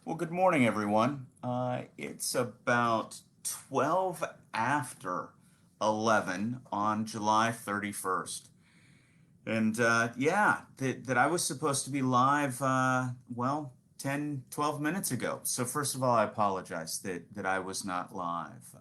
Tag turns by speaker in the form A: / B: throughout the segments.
A: Well, good morning, everyone. It's about 12 after 11 on July 31st. And yeah, that I was supposed to be live, 10, 12 minutes ago. So first of all, I apologize that I was not live.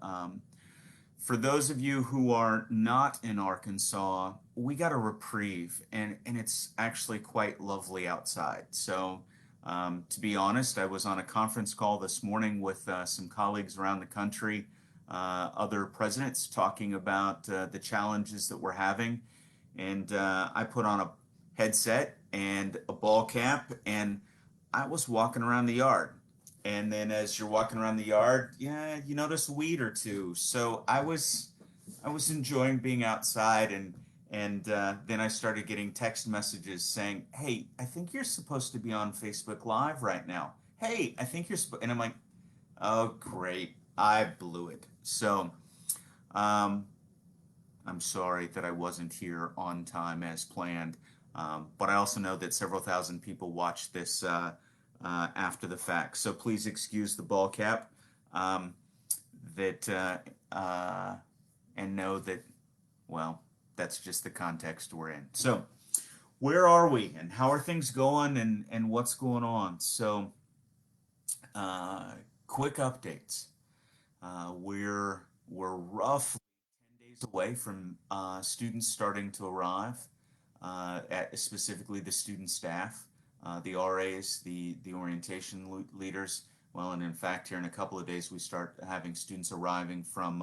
A: For those of you who are not in Arkansas, we got a reprieve, and it's actually quite lovely outside. So, to be honest, I was on a conference call this morning with some colleagues around the country, other presidents talking about the challenges that we're having. And I put on a headset and a ball cap, and I was walking around the yard. And then as you're walking around the yard, yeah, you notice a weed or two. So I was enjoying being outside, and then I started getting text messages saying, "Hey, I think you're supposed to be on Facebook Live right now. Hey, I think you're supposed," and I'm like, "Oh, great, I blew it." So, um, I'm sorry that I wasn't here on time as planned, but I also know that several thousand people watched this after the fact. So please excuse the ball cap. Um, that uh, and know that, well, that's just the context we're in. So where are we, and how are things going, and what's going on? So uh, quick updates. We're roughly 10 days away from students starting to arrive, at specifically the student staff, the RAs, the orientation leaders. Well, and in fact, here in a couple of days, we start having students arriving from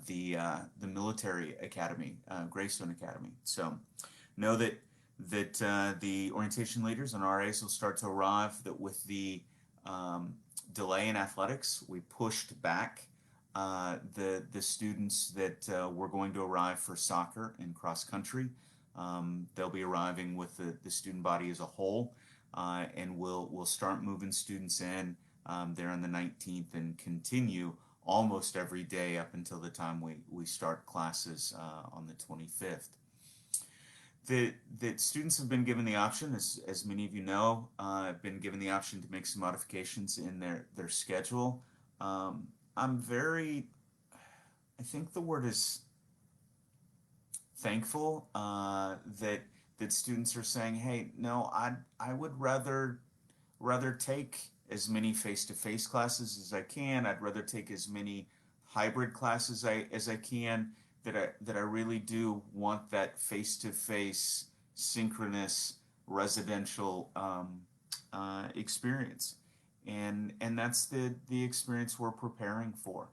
A: the military academy, Greystone Academy. So know that the orientation leaders and RAs will start to arrive. That with the um, delay in athletics, we pushed back the students that were going to arrive for soccer and cross country. They'll be arriving with the student body as a whole, and we'll start moving students in there on the 19th and continue almost every day up until the time we start classes on the 25th. The students have been given the option, as many of you know, have been given the option to make some modifications in their schedule. I'm very, I think the word is thankful, that students are saying, "Hey, no, I would rather take as many face-to-face classes as I can. I'd rather take as many hybrid classes as I can. That I really do want that face-to-face synchronous residential experience, and that's the experience we're preparing for.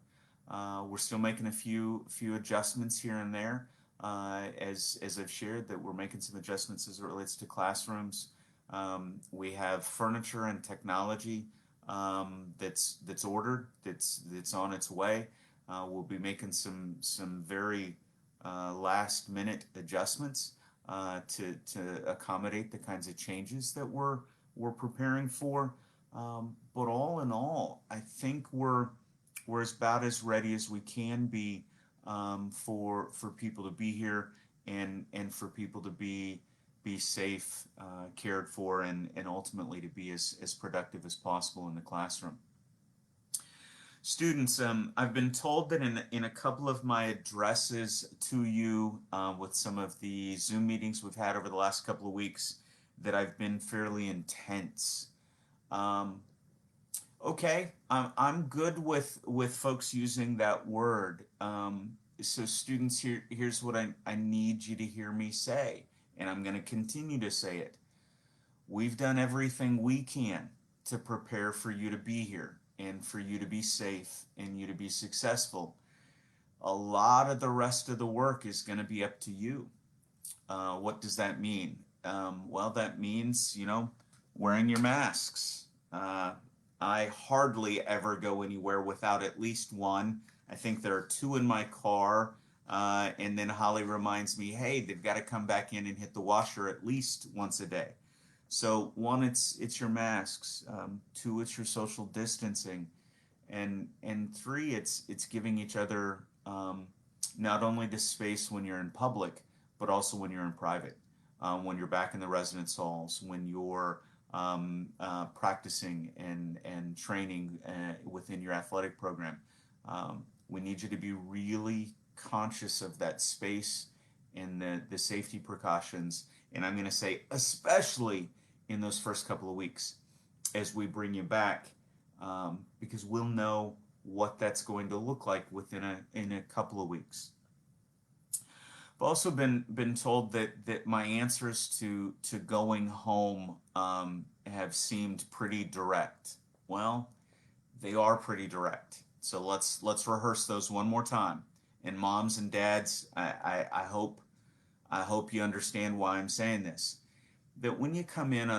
A: We're still making a few adjustments here and there, as I've shared, that we're making some adjustments as it relates to classrooms. We have furniture and technology that's ordered, that's on its way. We'll be making some very last minute adjustments to accommodate the kinds of changes that we're preparing for. But all in all, I think we're about as ready as we can be, for people to be here, and for people to be safe, cared for, and ultimately to be as productive as possible in the classroom. Students, I've been told that in a couple of my addresses to you, with some of the Zoom meetings we've had over the last couple of weeks, that I've been fairly intense. Um, okay, I'm good with folks using that word. So students, here's what I need you to hear me say, and I'm going to continue to say it. We've done everything we can to prepare for you to be here, and for you to be safe, and you to be successful. A lot of the rest of the work is going to be up to you. What does that mean? Well, that means, wearing your masks. I hardly ever go anywhere without at least one. I think there are two in my car. And then Holly reminds me, hey, they've got to come back in and hit the washer at least once a day. So one, it's your masks. Two, it's your social distancing, and three, it's giving each other, not only the space when you're in public, but also when you're in private, when you're back in the residence halls, when you're practicing and training within your athletic program. We need you to be really conscious of that space and the safety precautions. And I'm going to say, especially in those first couple of weeks as we bring you back, because we'll know what that's going to look like within a couple of weeks. I've also been told that my answers to going home have seemed pretty direct. Well, they are pretty direct. So let's rehearse those one more time. And moms and dads, I hope you understand why I'm saying this. That when you come in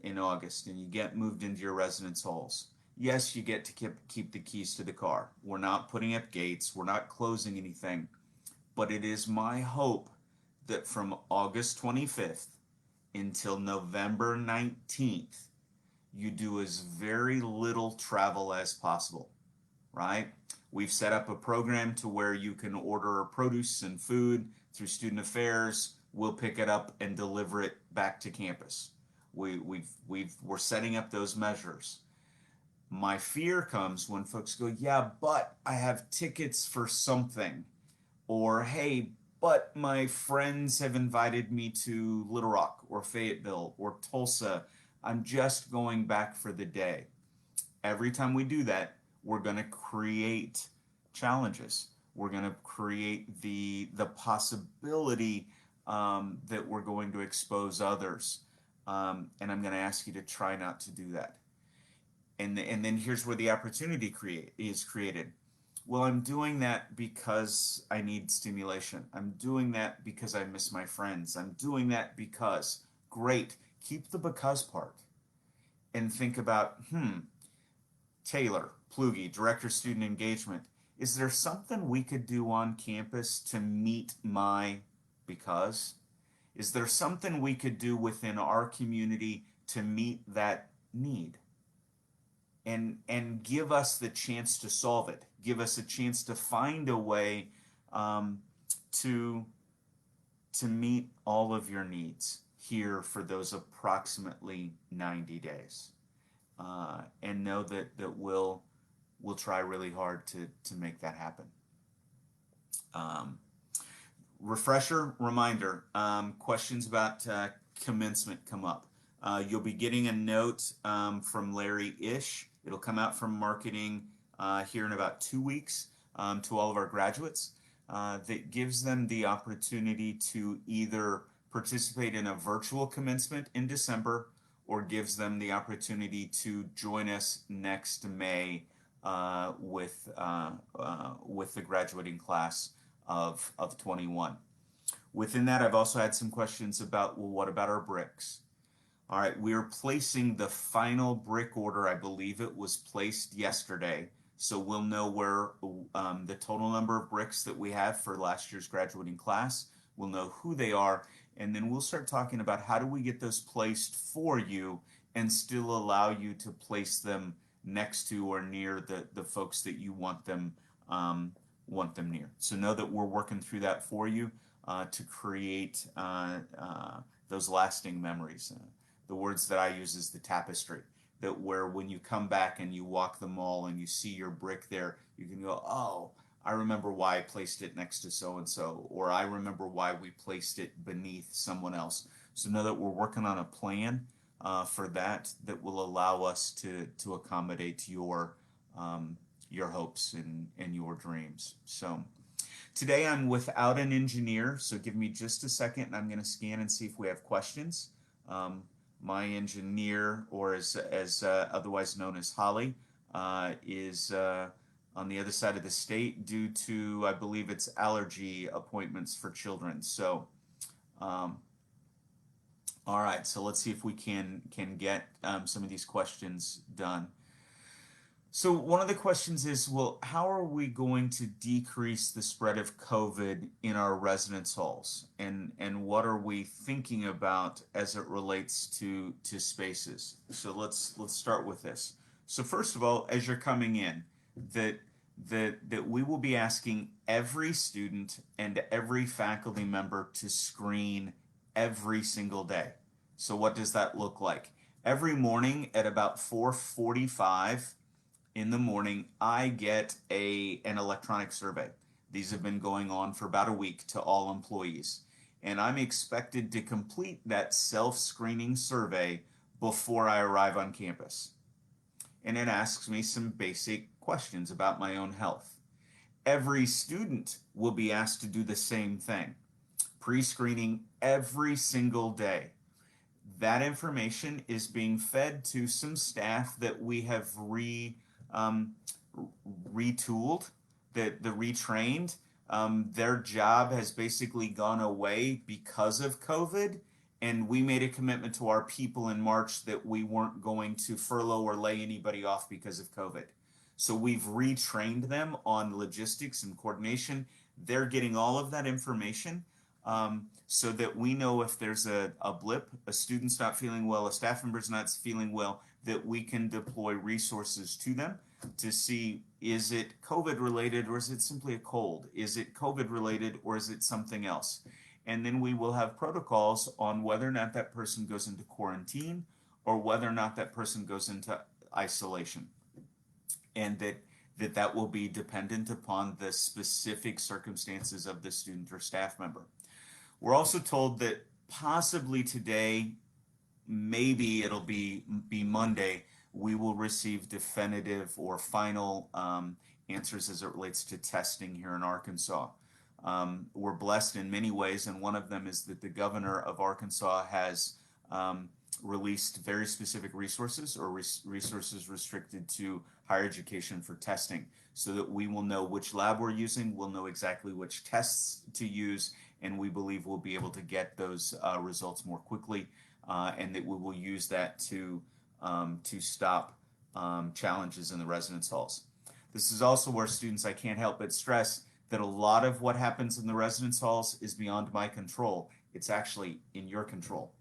A: in August and you get moved into your residence halls, yes, you get to keep the keys to the car. We're not putting up gates. We're not closing anything. But it is my hope that from August 25th until November 19th, you do as very little travel as possible, right? We've set up a program to where you can order produce and food through student affairs. We'll pick it up and deliver it back to campus. We're setting up those measures. My fear comes when folks go, yeah, but I have tickets for something. Or, hey, but my friends have invited me to Little Rock or Fayetteville or Tulsa. I'm just going back for the day. Every time we do that, we're going to create challenges. We're going to create the possibility that we're going to expose others. And I'm going to ask you to try not to do that. And then here's where the opportunity is created. Well, I'm doing that because I need stimulation. I'm doing that because I miss my friends. I'm doing that because. Great. Keep the because part and think about, Taylor Plugi, Director of Student Engagement. Is there something we could do on campus to meet my because? Is there something we could do within our community to meet that need? And give us the chance to solve it. Give us a chance to find a way um, to to meet all of your needs here for those approximately 90 days, and know that we'll try really hard to make that happen. Um, Refresher reminder: questions about commencement come up. You'll be getting a note from Larry Ish. It'll come out from marketing here in about 2 weeks to all of our graduates that gives them the opportunity to either participate in a virtual commencement in December or gives them the opportunity to join us next May with the graduating class of 21. Within that, I've also had some questions about, well, what about our bricks? All right, we are placing the final brick order. I believe it was placed yesterday. So we'll know where the total number of bricks that we have for last year's graduating class. We'll know who they are. And then we'll start talking about how do we get those placed for you and still allow you to place them next to or near the folks that you want them near. So know that we're working through that for you to create those lasting memories. The words that I use is the tapestry, that where when you come back and you walk the mall and you see your brick there, you can go, oh, I remember why I placed it next to so and so, or I remember why we placed it beneath someone else. So know that we're working on a plan for that will allow us to accommodate your hopes and your dreams. So today I'm without an engineer, so give me just a second and I'm going to scan and see if we have questions. My engineer, or as otherwise known as Holly, is on the other side of the state due to, I believe it's allergy appointments for children. So, all right, so let's see if we can get some of these questions done. So one of the questions is, well, how are we going to decrease the spread of COVID in our residence halls? And what are we thinking about as it relates to spaces? So let's start with this. So first of all, as you're coming in, that we will be asking every student and every faculty member to screen every single day. So what does that look like? Every morning at about 4:45 in the morning, I get an electronic survey. These have been going on for about a week to all employees. And I'm expected to complete that self-screening survey before I arrive on campus. And it asks me some basic questions about my own health. Every student will be asked to do the same thing, pre-screening every single day. That information is being fed to some staff that we have um, retooled, the retrained. Their job has basically gone away because of COVID, and we made a commitment to our people in March that we weren't going to furlough or lay anybody off because of COVID. So we've retrained them on logistics and coordination. They're getting all of that information, so that we know if there's a blip, a student's not feeling well, a staff member's not feeling well, that we can deploy resources to them to see, is it COVID related or is it simply a cold? Is it COVID related or is it something else? And then we will have protocols on whether or not that person goes into quarantine or whether or not that person goes into isolation. And that will be dependent upon the specific circumstances of the student or staff member. We're also told that possibly today, maybe it'll be Monday, we will receive definitive or final answers as it relates to testing here in Arkansas. We're blessed in many ways, and one of them is that the governor of Arkansas has released very specific resources or resources restricted to higher education for testing, so that we will know which lab we're using, we'll know exactly which tests to use, and we believe we'll be able to get those results more quickly, and that we will use that to stop challenges in the residence halls. This is also where students, I can't help but stress that a lot of what happens in the residence halls is beyond my control. It's actually in your control.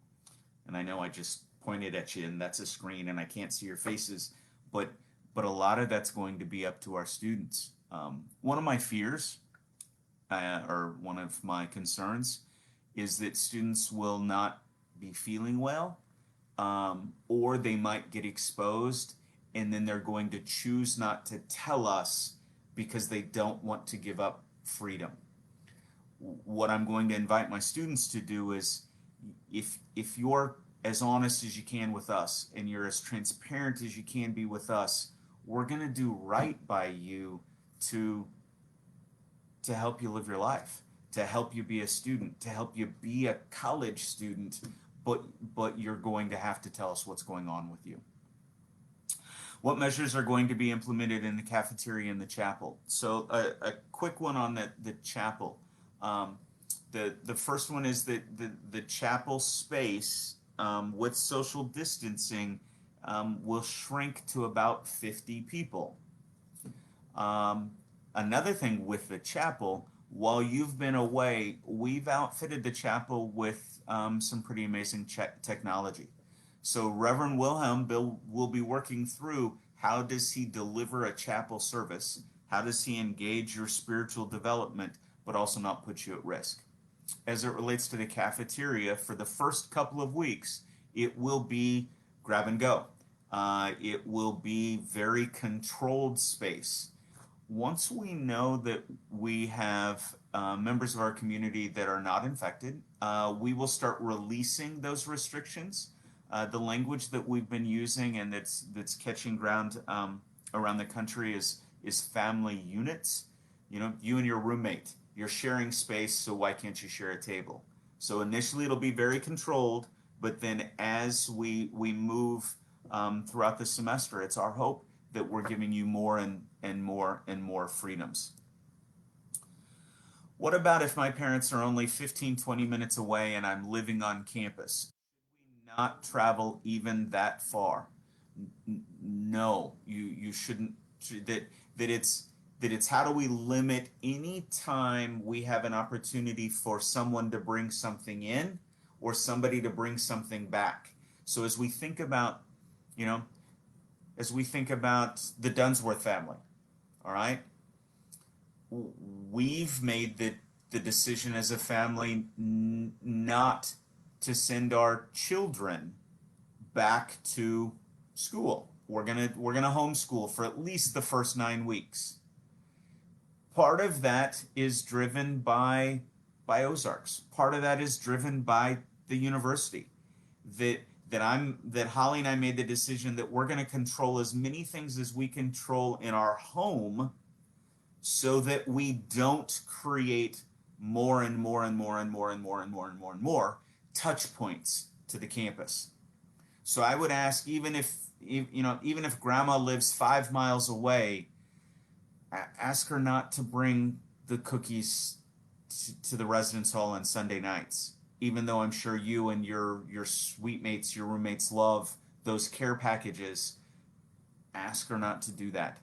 A: And I know I just pointed at you and that's a screen and I can't see your faces, but a lot of that's going to be up to our students. One of my fears, or one of my concerns, is that students will not be feeling well, or they might get exposed and then they're going to choose not to tell us because they don't want to give up freedom. What I'm going to invite my students to do is, if you're as honest as you can with us and you're as transparent as you can be with us, we're going to do right by you to help you live your life, to help you be a student, to help you be a college student, but you're going to have to tell us what's going on with you. What measures are going to be implemented in the cafeteria and the chapel? So a quick one on the chapel. The first one is that the chapel space, with social distancing, will shrink to about 50 people. Another thing with the chapel, while you've been away, we've outfitted the chapel with some pretty amazing technology. So Reverend Wilhelm will be working through, how does he deliver a chapel service? How does he engage your spiritual development, but also not put you at risk? As it relates to the cafeteria, for the first couple of weeks, it will be grab and go. It will be very controlled space. Once we know that we have members of our community that are not infected, we will start releasing those restrictions. The language that we've been using and that's catching ground around the country is family units. You know, you and your roommate, you're sharing space, so why can't you share a table? So initially it'll be very controlled, but then as we move throughout the semester, it's our hope that we're giving you more and more freedoms. What about if my parents are only 15, 20 minutes away and I'm living on campus? Should we not travel even that far? No, you shouldn't. That it's how do we limit any time we have an opportunity for someone to bring something in or somebody to bring something back. So as we think about, you know, as we think about the Dunsworth family, all right, we've made the decision as a family not to send our children back to school. We're gonna homeschool for at least the first 9 weeks. Part of that is driven by Ozarks. Part of that is driven by the university. That that Holly and I made the decision that we're going to control as many things as we control in our home, so that we don't create more and more and more and more and more and more and more and more touch points to the campus. So I would ask, even if grandma lives 5 miles away, ask her not to bring the cookies to the residence hall on Sunday nights. Even though I'm sure you and your suite mates, your roommates love those care packages, ask her not to do that,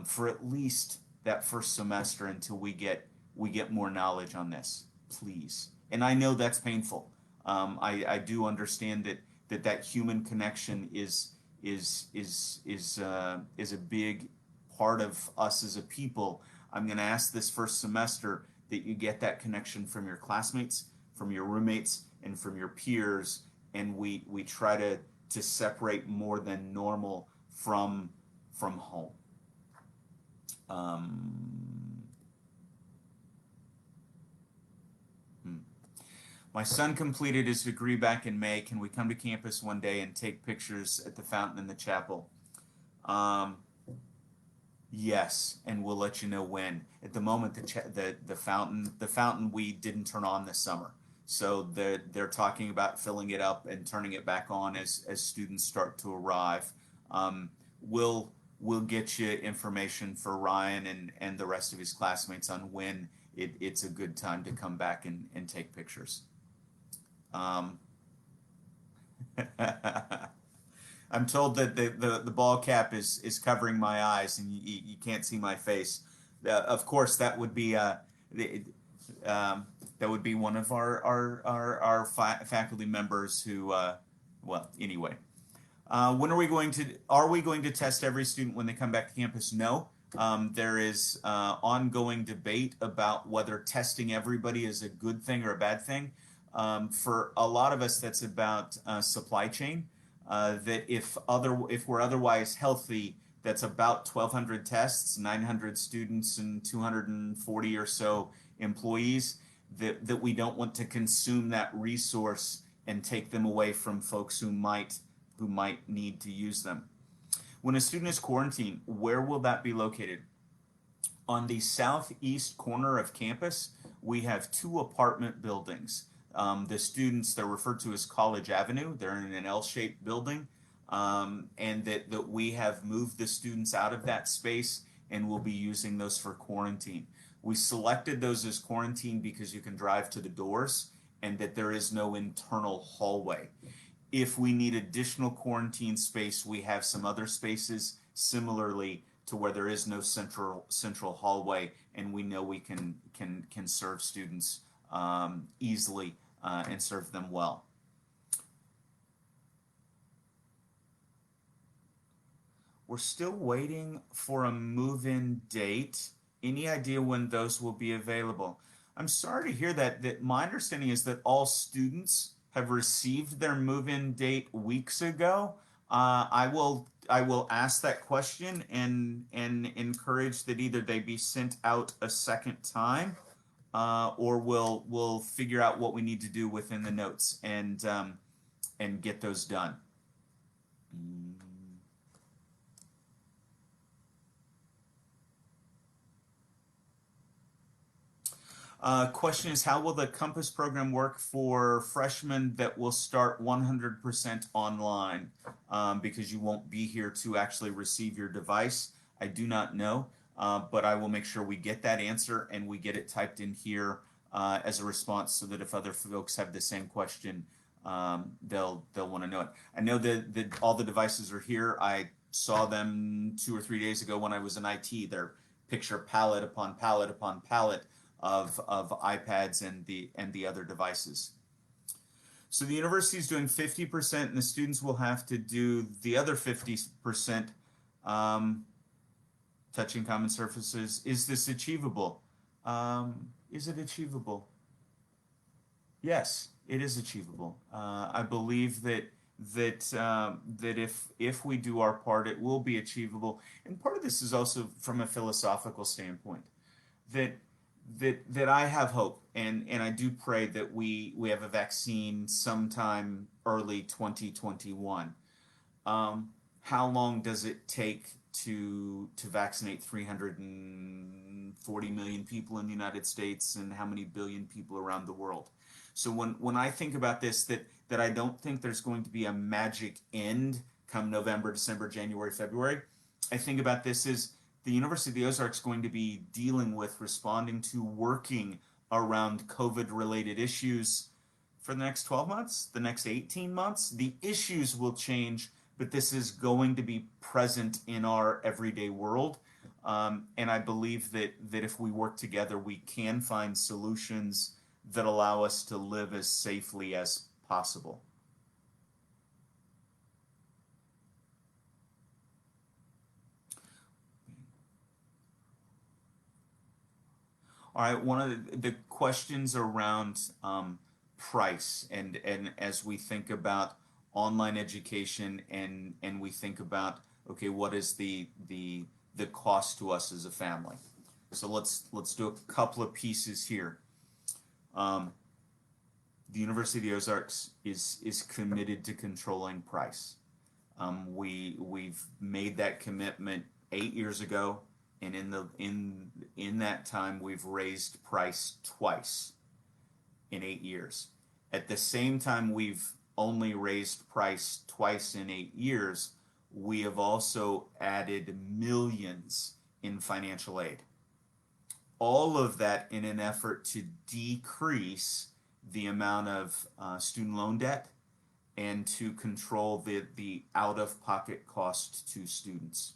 A: for at least that first semester until we get more knowledge on this, please. And I know that's painful. I do understand that human connection is a big part of us as a people. I'm going to ask this first semester that you get that connection from your classmates, from your roommates, and from your peers, and we try to separate more than normal from home. Um, hmm. My son completed his degree back in May. Can we come to campus one day and take pictures at the fountain in the chapel? Um, Yes, and we'll let you know when. At the moment, the fountain we didn't turn on this summer, so they're talking about filling it up and turning it back on as students start to arrive. Um, we'll we'll get you information for Ryan and the rest of his classmates on when it's a good time to come back and take pictures. Um, I'm told that the ball cap is covering my eyes and you can't see my face. Of course, the, that would be one of our faculty members who, well, anyway. Are we going to test every student when they come back to campus? No. There is ongoing debate about whether testing everybody is a good thing or a bad thing. For a lot of us, that's about supply chain. That if we're otherwise healthy, that's about 1,200 tests, 900 students, and 240 or so employees. That we don't want to consume that resource and take them away from folks who might need to use them. When a student is quarantined, where will that be located? On the southeast corner of campus, we have two apartment buildings. The students, they're referred to as College Avenue. They're in an L-shaped building, and that we have moved the students out of that space and will be using those for quarantine. We selected those as quarantine because you can drive to the doors and that there is no internal hallway. If we need additional quarantine space, we have some other spaces similarly to where there is no central hallway, and we know we can serve students easily and serve them well. We're still waiting for a move-in date. Any idea when those will be available? I'm sorry to hear that. That my understanding is that all students have received their move-in date weeks ago. I will ask that question and encourage that either they be sent out a second time, or we'll figure out what we need to do within the notes and get those done. Question is, how will the Compass program work for freshmen that will start 100% online? Because you won't be here to actually receive your device. I do not know, but I will make sure we get that answer and we get it typed in here as a response, so that if other folks have the same question, they'll want to know it. I know that all the devices are here. I saw them 2 or 3 days ago when I was in IT. They're picture palette upon palette upon palette of iPads and the other devices. So the university is doing 50%, and the students will have to do the other 50%, touching common surfaces. Is this achievable? Is it achievable? Yes, it is achievable. I believe that that if we do our part, it will be achievable. And part of this is also from a philosophical standpoint that that I have hope, and I do pray that we have a vaccine sometime early 2021. How long does it take to vaccinate 340 million people in the United States, and how many billion people around the world? So when I think about this, that I don't think there's going to be a magic end come November, December, January, February. I think about this as the University of the Ozarks going to be dealing with, responding to, working around COVID related issues for the next 12 months, the next 18 months. The issues will change, but this is going to be present in our everyday world. And I believe that if we work together, we can find solutions that allow us to live as safely as possible. All right, one of the questions around price, and as we think about online education, and we think about, okay, what is the cost to us as a family? So let's do a couple of pieces here. Um, the University of the Ozarks is committed to controlling price. We've made that commitment 8 years ago, and in that time we've raised price twice in 8 years. At the same time we've only raised price twice in 8 years, we have also added millions in financial aid. All of that in an effort to decrease the amount of student loan debt and to control the out-of-pocket cost to students.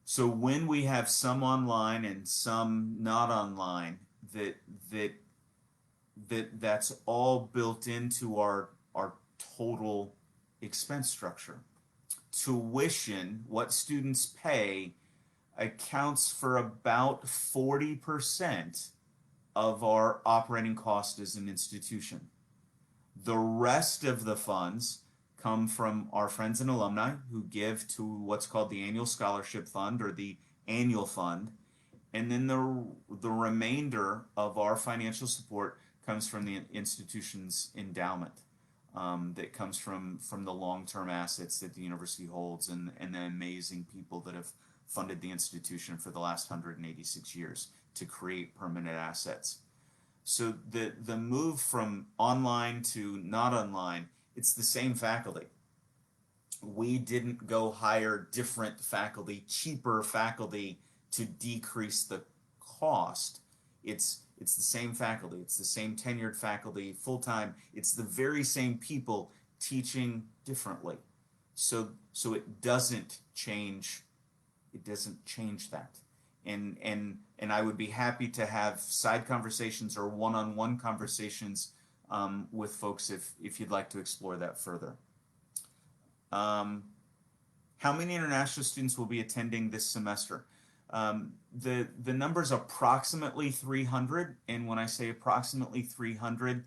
A: So when we have some online and some not online, that that that's all built into our total expense structure. Tuition, what students pay, accounts for about 40% of our operating cost as an institution. The rest of the funds come from our friends and alumni who give to what's called the annual scholarship fund, or the annual fund. And then the remainder of our financial support comes from the institution's endowment, that comes from the long-term assets that the university holds, and the amazing people that have funded the institution for the last 186 years to create permanent assets. So the move from online to not online, it's the same faculty. We didn't go hire different faculty, cheaper faculty, to decrease the cost. It's the same faculty, it's the same tenured faculty, full-time. It's the very same people teaching differently. So it doesn't change that. And I would be happy to have side conversations or one-on-one conversations with folks if you'd like to explore that further. Um, how many international students will be attending this semester? The number is approximately 300, and when I say approximately 300,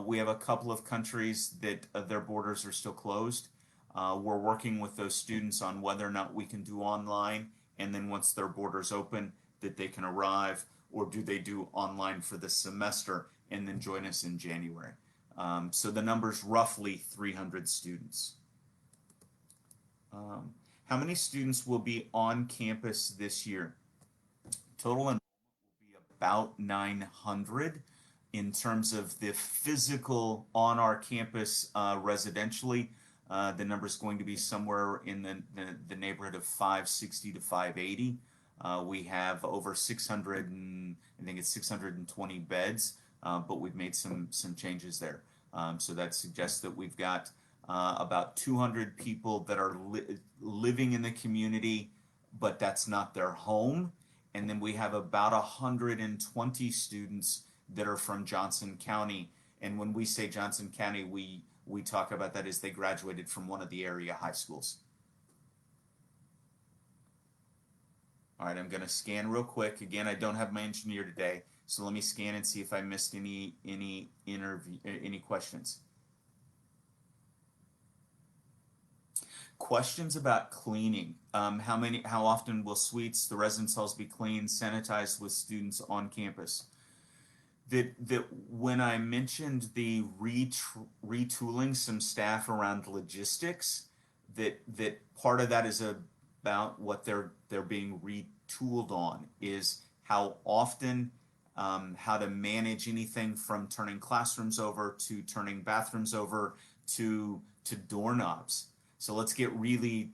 A: we have a couple of countries that their borders are still closed. We're working with those students on whether or not we can do online, and then once their borders open, that they can arrive, or do they do online for the semester and then join us in January. So the number's roughly 300 students. How many students will be on campus this year? Total enrollment will be about 900 in terms of the physical on our campus residentially. The number is going to be somewhere in the neighborhood of 560 to 580. We have over 600, and I think it's 620 beds, but we've made some changes there. So that suggests that we've got about 200 people that are living in the community, but that's not their home. And then we have about 120 students that are from Johnson County. And when we say Johnson County, we talk about that as they graduated from one of the area high schools. All right, I'm going to scan real quick. Again, I don't have my engineer today, so let me scan and see if I missed any questions. Questions about cleaning. How often will suites, the residence halls be cleaned, sanitized with students on campus? That when I mentioned the retooling some staff around logistics, that part of that is about what they're being retooled on is how often, how to manage anything from turning classrooms over to turning bathrooms over to doorknobs. So let's get really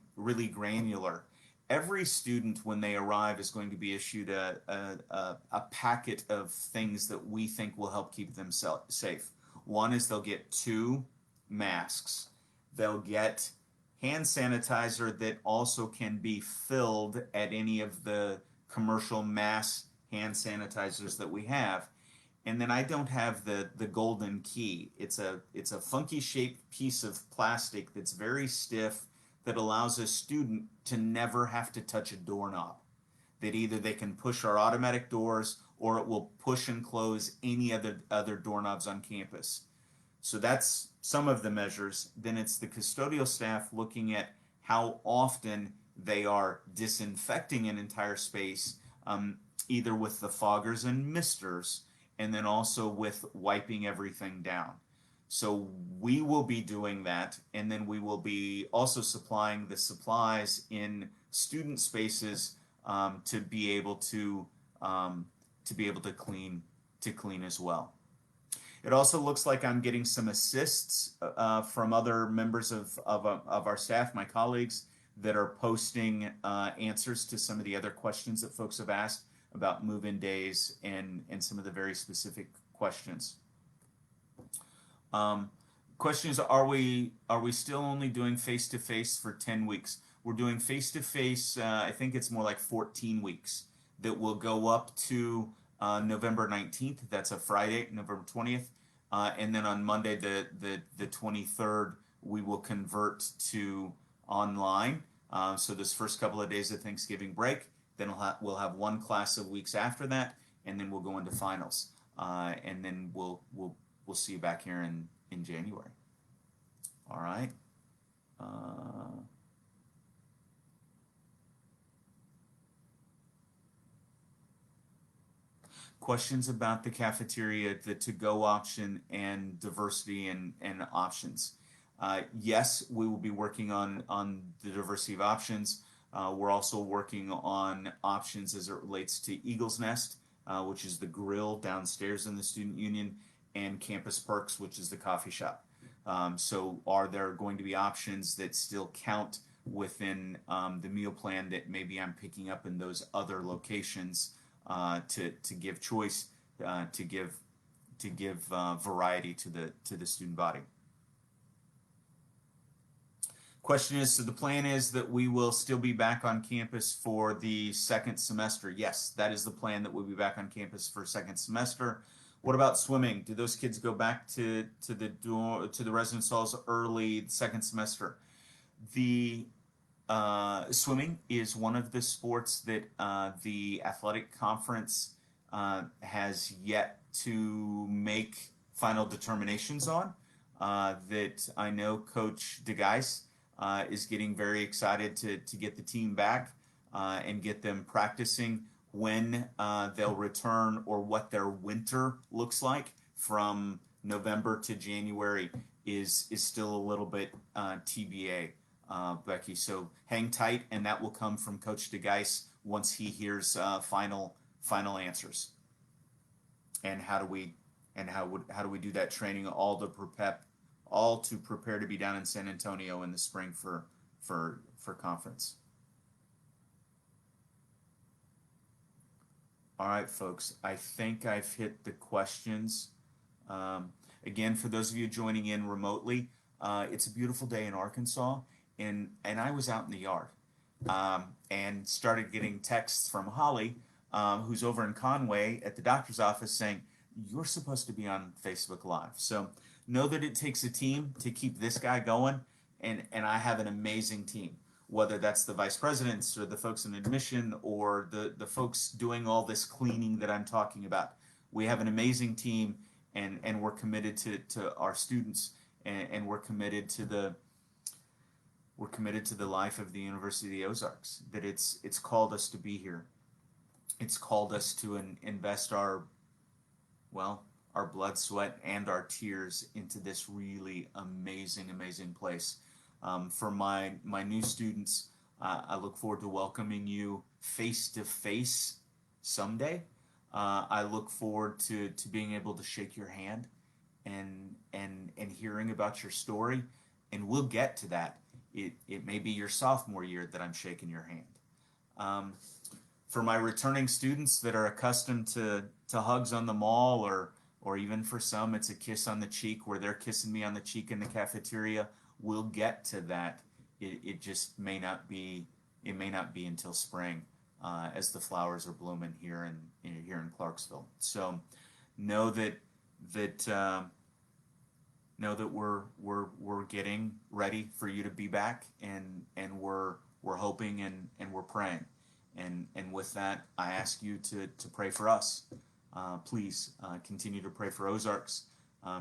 A: granular. Every student, when they arrive, is going to be issued a packet of things that we think will help keep them safe. One is they'll get 2 masks. They'll get hand sanitizer that also can be filled at any of the commercial mass hand sanitizers that we have. And then I don't have the golden key. It's a funky shaped piece of plastic that's very stiff that allows a student to never have to touch a doorknob. That either they can push our automatic doors or it will push and close any other doorknobs on campus. So that's some of the measures. Then it's the custodial staff looking at how often they are disinfecting an entire space, either with the foggers and misters, and then also with wiping everything down. So we will be doing that, and then we will be also supplying the supplies in student spaces, to be able to clean as well. It also looks like I'm getting some assists from other members of our staff, my colleagues, that are posting answers to some of the other questions that folks have asked about move-in days and some of the very specific questions. Question is, are we still only doing face-to-face for 10 weeks? We're doing face-to-face, I think it's more like 14 weeks, that will go up to November 19th. That's a Friday, November 20th. And then on Monday, the 23rd, we will convert to online. So this first couple of days of Thanksgiving break, then we'll have 1 class of weeks after that, and then we'll go into finals. And then we'll see you back here in January. All right. Questions about the cafeteria, the to-go option, and diversity and options. Yes, we will be working on the diversity of options. We're also working on options as it relates to Eagle's Nest, which is the grill downstairs in the student union, and Campus Perks, which is the coffee shop. So are there going to be options that still count within the meal plan that maybe I'm picking up in those other locations, to give choice, to give variety to the student body? Question is, so the plan is that we will still be back on campus for the second semester. Yes, that is the plan, that we'll be back on campus for second semester. What about swimming? Do those kids go back to the residence halls early second semester? The swimming is one of the sports that the athletic conference has yet to make final determinations on. That I know Coach DeGeis is getting very excited to get the team back and get them practicing. When they'll return or what their winter looks like from November to January is still a little bit TBA, Becky. So hang tight, and that will come from Coach DeGeis once he hears final answers. And how do we do that training, all to prepare to be down in San Antonio in the spring for conference. All right, folks, I think I've hit the questions. Again, for those of you joining in remotely, it's a beautiful day in Arkansas, and I was out in the yard and started getting texts from Holly, who's over in Conway at the doctor's office, saying, you're supposed to be on Facebook Live. So know that it takes a team to keep this guy going, and I have an amazing team. Whether that's the vice presidents or the folks in admission or the folks doing all this cleaning that I'm talking about. We have an amazing team, and we're committed to our students, and we're committed to we're committed to the life of the University of the Ozarks. That it's called us to be here. It's called us to invest our, well, our blood, sweat, and our tears into this really amazing, amazing place. For my new students, I look forward to welcoming you face to face someday. I look forward to being able to shake your hand and hearing about your story, and we'll get to that. It may be your sophomore year that I'm shaking your hand. Um, for my returning students that are accustomed to hugs on the mall, or even for some it's a kiss on the cheek where they're kissing me on the cheek in the cafeteria, we'll get to that. It just may not be, it may not be until spring, as the flowers are blooming here in Clarksville. So know that know that we're getting ready for you to be back, and we're hoping and we're praying. And with that, I ask you to pray for us. Please continue to pray for Ozarks.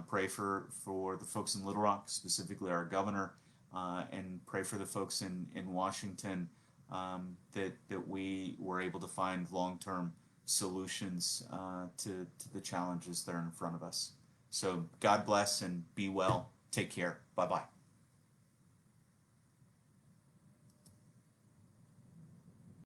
A: Pray for the folks in Little Rock, specifically our governor, and pray for the folks in Washington, that we were able to find long-term solutions to the challenges that are in front of us. So God bless and be well. Take care. Bye bye.